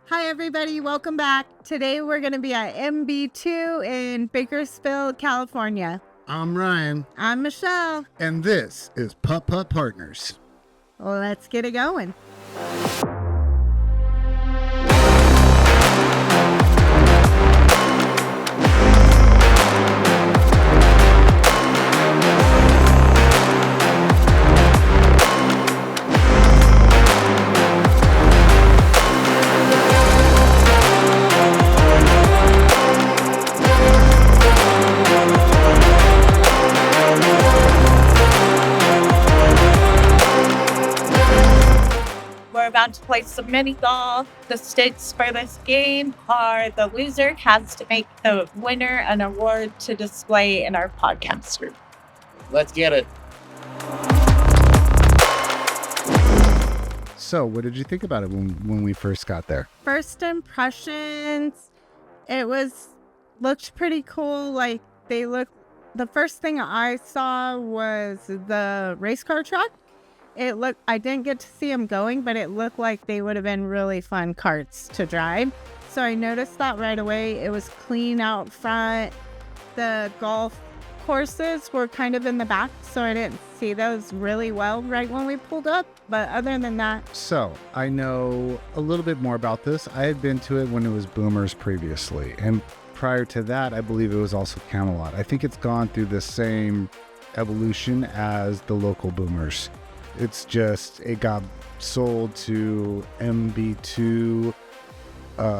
Hi, everybody. Welcome back. Today, we're going to be at MB2 in Bakersfield, California. I'm Ryan. I'm Michelle. And this is Putt Putt Partners. Well, let's get it going. We're about to play some mini golf. The stakes for this game are the loser has to make the winner an award to display in our podcast group. Let's get it. So, what did you think about it when we first got there? First impressions, it looked pretty cool. Like, the first thing I saw was the race car track. I didn't get to see them going, but it looked like they would have been really fun karts to drive. So I noticed that right away. It was clean out front. The golf courses were kind of in the back, so I didn't see those really well right when we pulled up. But other than that... So, I know a little bit more about this. I had been to it when it was Boomers previously. And prior to that, I believe it was also Camelot. I think it's gone through the same evolution as the local Boomers. It's just, it got sold to MB2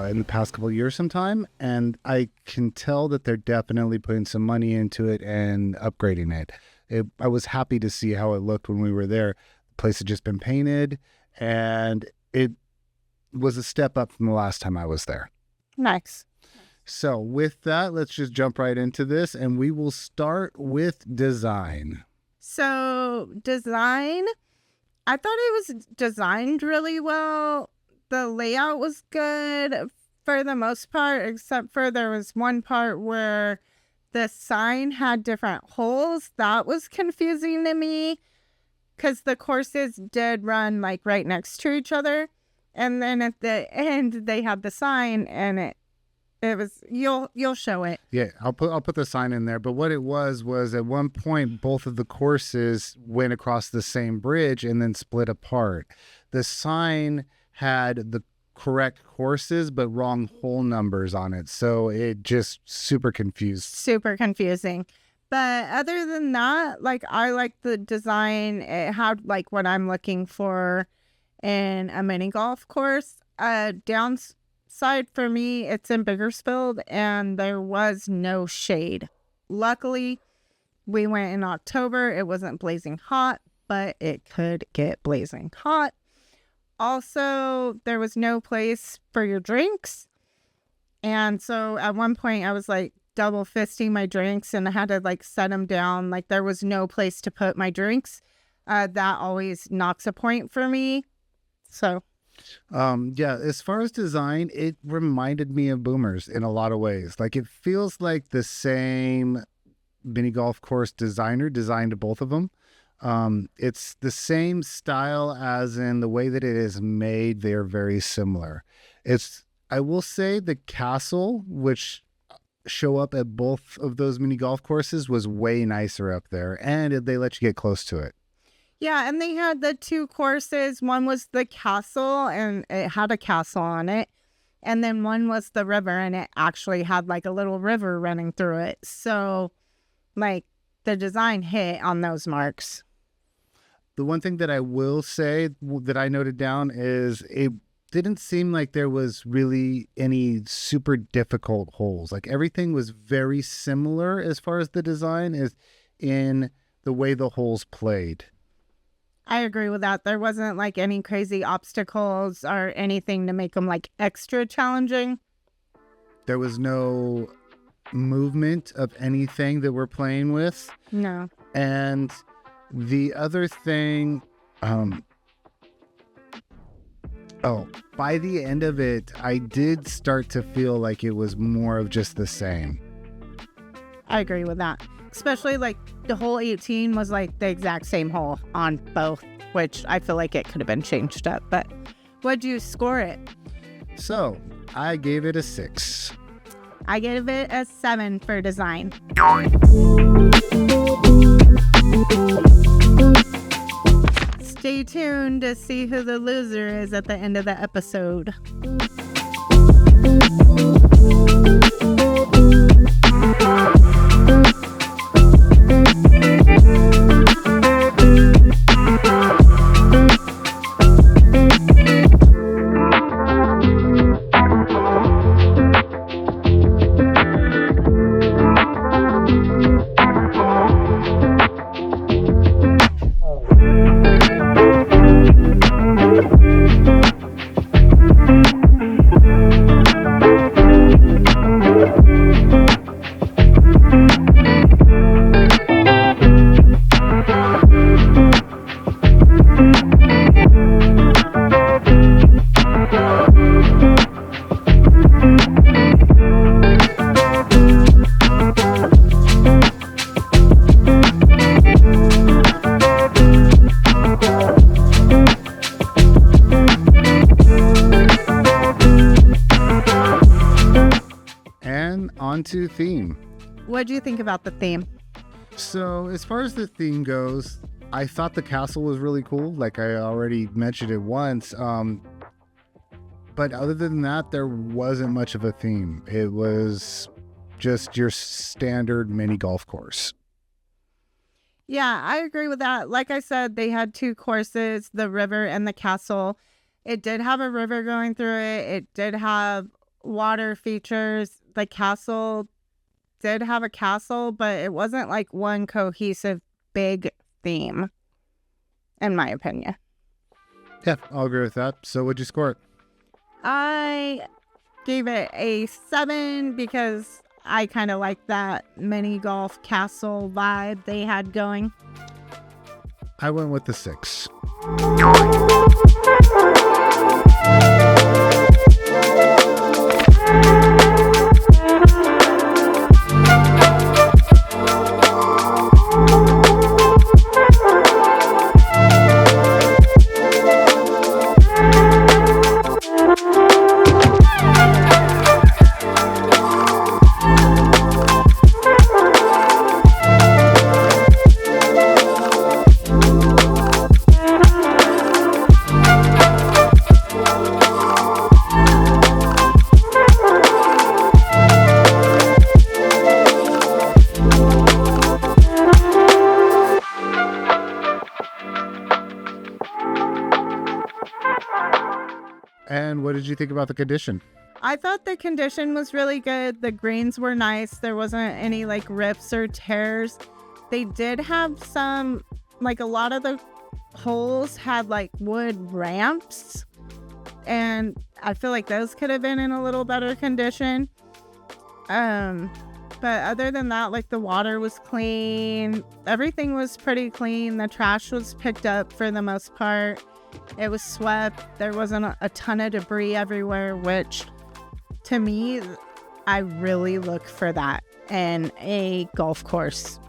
in the past couple of years sometime, and I can tell that they're definitely putting some money into it and upgrading it. I was happy to see how it looked when we were there. The place had just been painted, and it was a step up from the last time I was there. Nice. So with that, let's just jump right into this, and we will start with design. So, design, I thought it was designed really well. The layout was good for the most part, except for there was one part where the sign had different holes. That was confusing to me because the courses did run like right next to each other. And then at the end, they had the sign and it was, you'll show it. Yeah, I'll put the sign in there. But what it was at one point, both of the courses went across the same bridge and then split apart. The sign had the correct courses, but wrong hole numbers on it. So it just super confused. Super confusing. But other than that, like, I like the design. It had like what I'm looking for in a mini golf course. Downside for me, it's in Bakersfield and there was no shade. Luckily, we went in October. It wasn't blazing hot, but it could get blazing hot. Also, there was no place for your drinks. And so at one point I was like double fisting my drinks and I had to like set them down. Like there was no place to put my drinks. That always knocks a point for me. So... yeah, as far as design, it reminded me of Boomers in a lot of ways. Like it feels like the same mini golf course designer designed both of them. It's the same style as in the way that it is made. They're very similar. I will say the castle, which show up at both of those mini golf courses, was way nicer up there and they let you get close to it. Yeah, and they had the two courses. One was the castle, and it had a castle on it. And then one was the river, and it actually had, like, a little river running through it. So, like, the design hit on those marks. The one thing that I will say that I noted down is it didn't seem like there was really any super difficult holes. Like, everything was very similar as far as the design is in the way the holes played. I agree with that. There wasn't like any crazy obstacles or anything to make them like extra challenging. There was no movement of anything that we're playing with. No. And the other thing, by the end of it, I did start to feel like it was more of just the same. I agree with that. Especially like the hole 18 was like the exact same hole on both, which I feel like it could have been changed up. But what'd you score it? So I gave it a 6. I gave it a 7 for design. Stay tuned to see who the loser is at the end of the episode. On to theme. What do you think about the theme? So as far as the theme goes, I thought the castle was really cool. Like I already mentioned it once. But other than that, there wasn't much of a theme. It was just your standard mini golf course. Yeah, I agree with that. Like I said, they had 2 courses, the river and the castle. It did have a river going through it. It did have water features. The castle did have a castle, but it wasn't like one cohesive big theme, in my opinion. Yeah, I'll agree with that. So what'd you score it? I gave it a 7 because I kind of like that mini golf castle vibe they had going. I went with the 6. And what did you think about the condition? I thought the condition was really good. The greens were nice. There wasn't any like rips or tears. They did have some, like a lot of the holes had like wood ramps. And I feel like those could have been in a little better condition. But other than that, like the water was clean. Everything was pretty clean. The trash was picked up for the most part. It was swept. There wasn't a ton of debris everywhere, which to me, I really look for that in a golf course.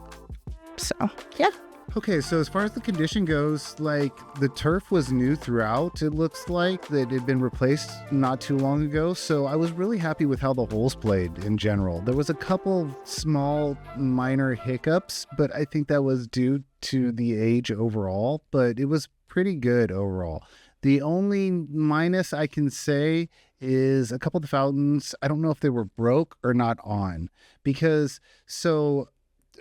So, yeah. Okay, so as far as the condition goes, like the turf was new throughout. It looks like that it had been replaced not too long ago. So I was really happy with how the holes played in general. There was a couple small minor hiccups, but I think that was due to the age overall, but it was pretty good overall. The only minus I can say is a couple of the fountains. I don't know if they were broke or not on, because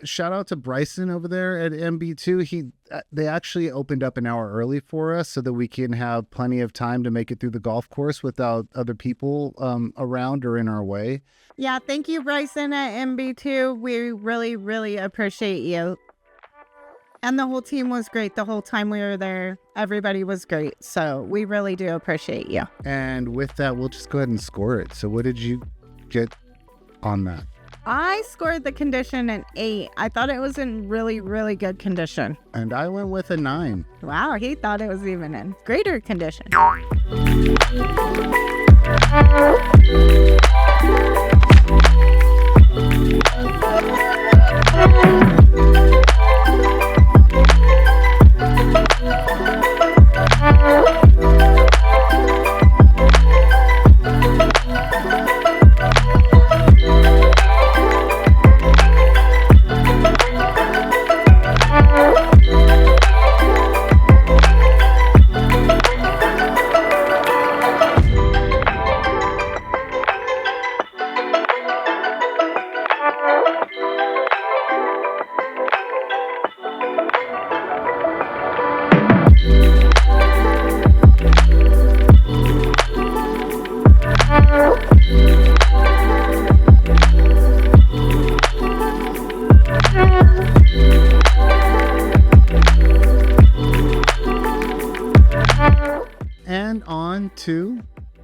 shout out to Bryson over there at MB2. They actually opened up an hour early for us so that we can have plenty of time to make it through the golf course without other people around or in our way. Yeah, thank you, Bryson at MB2. We really, really appreciate you. And the whole team was great the whole time we were there. Everybody was great. So we really do appreciate you. And with that, we'll just go ahead and score it. So what did you get on that? I scored the condition an 8. I thought it was in really, really good condition. And I went with a 9. Wow, he thought it was even in greater condition.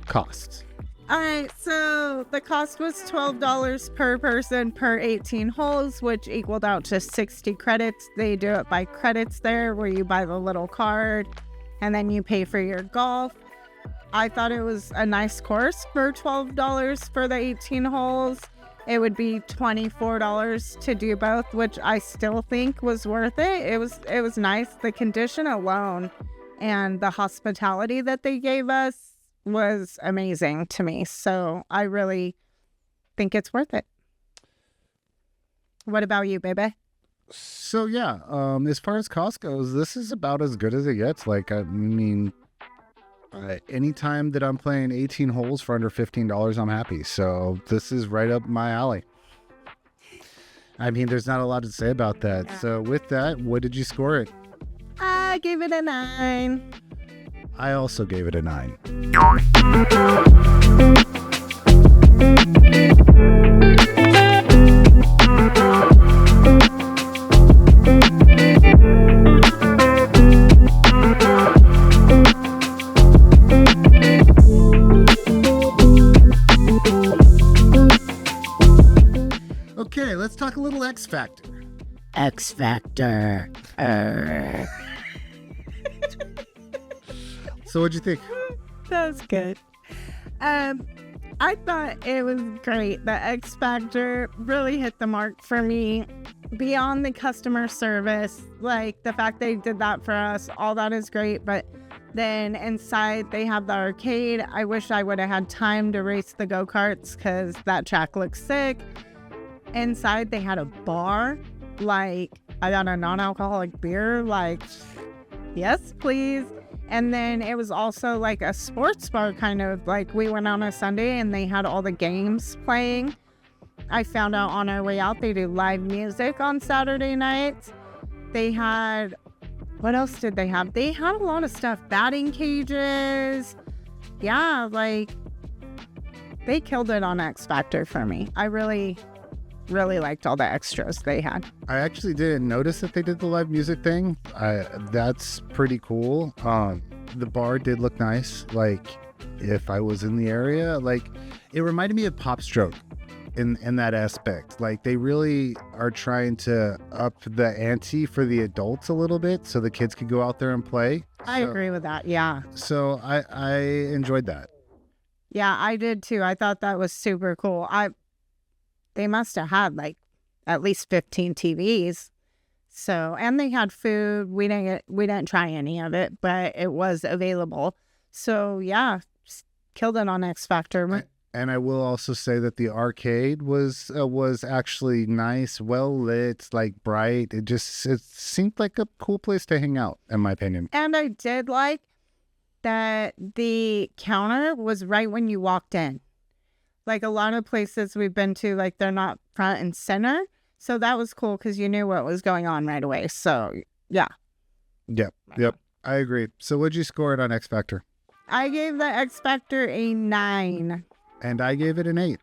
costs. All right, so the cost was $12 per person per 18 holes, which equaled out to 60 credits. They do it by credits there, where you buy the little card and then you pay for your golf. I thought it was a nice course for $12 for the 18 holes. It would be $24 to do both, which I still think was worth it. It was nice. The condition alone and the hospitality that they gave us was amazing to me. So I really think it's worth it. What about you, baby? So yeah, as far as cost goes, this is about as good as it gets. Like, I mean, anytime that I'm playing 18 holes for under $15, I'm happy. So this is right up my alley. I mean, there's not a lot to say about that. Yeah. So with that, what did you score it? I gave it a 9. I also gave it a 9. Okay, let's talk a little X Factor. X Factor. So what'd you think? That was good. I thought it was great. The X Factor really hit the mark for me. Beyond the customer service, like the fact they did that for us, all that is great. But then inside they have the arcade. I wish I would have had time to race the go-karts because that track looks sick. Inside they had a bar. Like, I got a non-alcoholic beer. Like, yes, please. And then it was also like a sports bar, kind of like we went on a Sunday and they had all the games playing. I found out on our way out they do live music on Saturday nights. They had, what else did they have? They had a lot of stuff, batting cages. Yeah, like they killed it on X Factor for me. I really liked all the extras they had. I actually didn't notice that they did the live music thing. That's pretty cool. The bar did look nice. Like, if I was in the area, like, it reminded me of Pop Stroke in that aspect. Like, they really are trying to up the ante for the adults a little bit so the kids could go out there and play. I agree with that. Yeah. So I enjoyed that. Yeah, I did too. I thought that was super cool. They must have had like at least 15 TVs. So, and they had food. We didn't try any of it, but it was available. So yeah, killed it on X Factor. And I will also say that the arcade was actually nice, well lit, like bright. It seemed like a cool place to hang out, in my opinion. And I did like that the counter was right when you walked in. Like a lot of places we've been to, like they're not front and center. So that was cool because you knew what was going on right away. So yeah. Yep. I agree. So what'd you score it on X Factor? I gave the X Factor a 9. And I gave it an 8.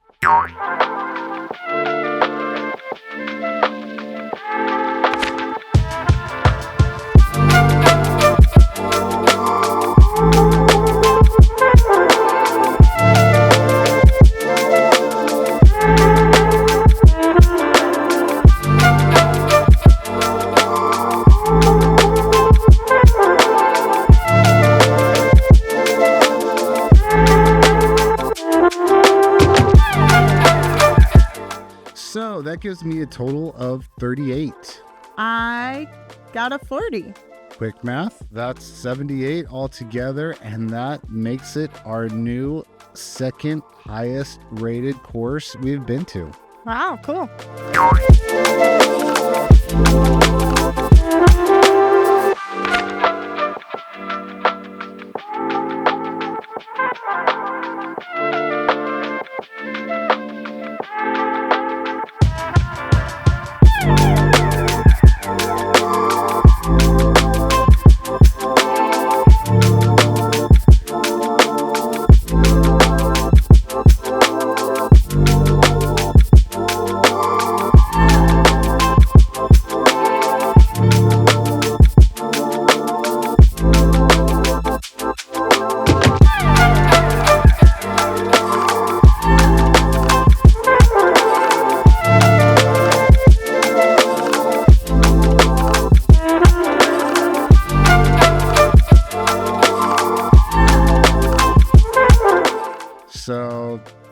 So that gives me a total of 38. I got a 40. Quick math, that's 78 altogether, and that makes it our new second highest rated course we've been to. Wow, cool.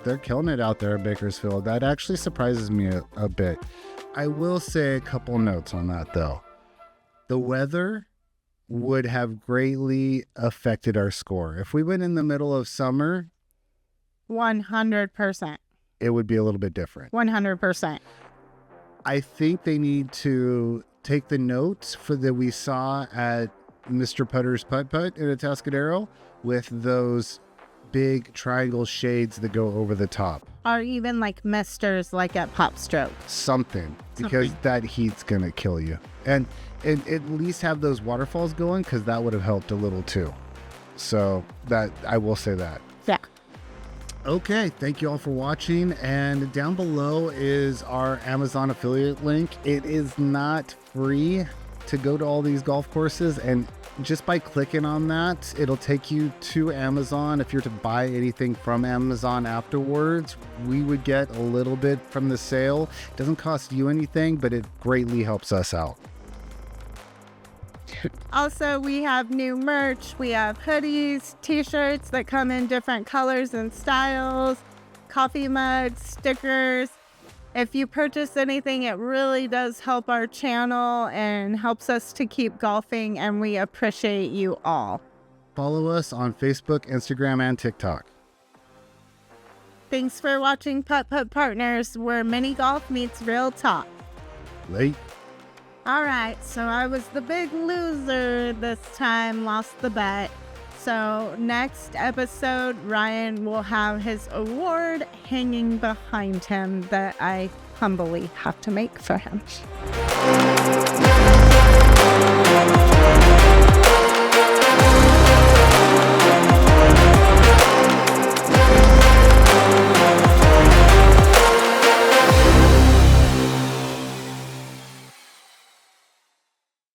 they're killing it out there in Bakersfield. That actually surprises me a bit. I will say a couple notes on that though. The weather would have greatly affected our score. If we went in the middle of summer, 100%. it would be a little bit different. 100%. I think they need to take the notes that we saw at Mr. Putter's Putt Putt in Atascadero with those big triangle shades that go over the top. Or even like misters like at Pop Stroke. Something, because that heat's going to kill you. And at least have those waterfalls going, because that would have helped a little too. So that I will say that. Yeah. Okay, thank you all for watching, and down below is our Amazon affiliate link. It is not free to go to all these golf courses, and just by clicking on that, it'll take you to Amazon. If you're to buy anything from Amazon afterwards, we would get a little bit from the sale. It doesn't cost you anything, but it greatly helps us out. Also, we have new merch. We have hoodies, t-shirts that come in different colors and styles, coffee mugs, stickers. If you purchase anything, it really does help our channel and helps us to keep golfing, and we appreciate you all. Follow us on Facebook, Instagram, and TikTok. Thanks for watching Putt Putt Partners, where mini golf meets real talk. Late. All right, so I was the big loser this time, lost the bet. So next episode, Ryan will have his award hanging behind him that I humbly have to make for him.